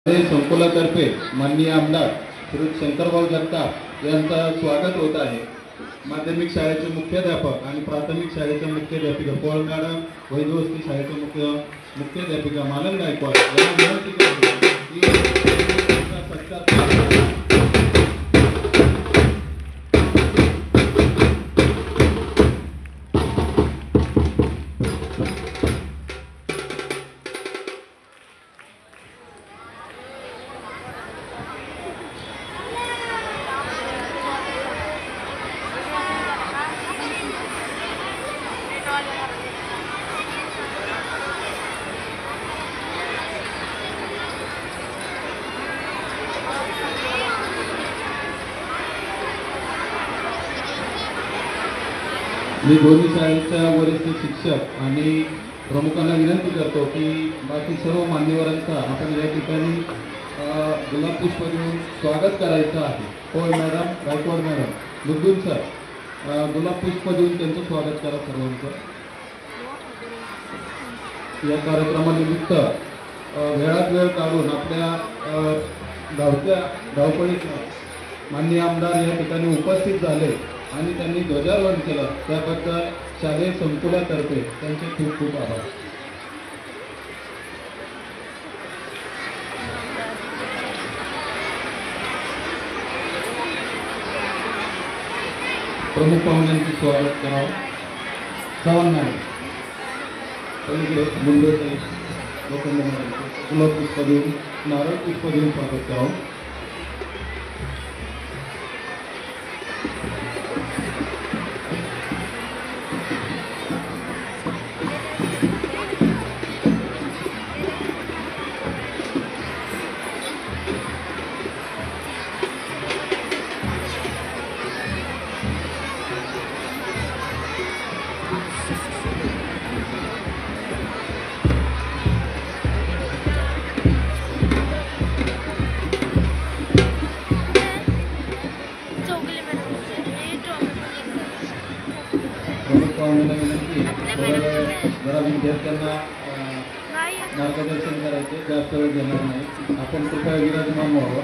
संकुलातर्फे माननीय आमदार श्री शंकरभाऊ जगताप यांचा स्वागत होत आहे। माध्यमिक शाळेचे मुख्याध्यापक आणि प्राथमिक शाळेच्या मुख्याध्यापिका पॉल मॅडम, वैद्यवस्ती शाळेच्या मुख्याध्यापिका मालन गायकवाड यांना विनंती करतो की सत्कार। मी दोन्ही शाळेच्या वरिष्ठ शिक्षक आणि प्रमुखांना विनंती करतो की बाकी सर्व मान्यवरांचा आपण या ठिकाणी गुलाब पुष्प देऊन स्वागत करायचं आहे। होय मॅडम, गायकवाड मॅडम, मुद्दून सर, गुलाब पुष्प देऊन त्यांचं स्वागत करा सर्वांचं। या कार्यक्रमानिमित्त वेळात वेळ काढून आपल्या धावपळीत माननीय आमदार या ठिकाणी उपस्थित झाले आणि त्यांनी ध्वजारोहण केलं, त्याबद्दल शालेय संकुलातर्फे त्यांचे खूप खूप आभार। प्रमुख पाहुण्यांचे स्वागत करावं। चव्हाण मॅडम, पलीकडे मुंबई लोखंड मॅडम गुलाब पुष्प देऊन नारळ पुष्प देऊन स्वागत करावं। जरा विद्यार्थ्यांना मार्गदर्शन करायचे, जास्त वेळ घेणार नाही, आपण कृपया विराजमान व्हावं।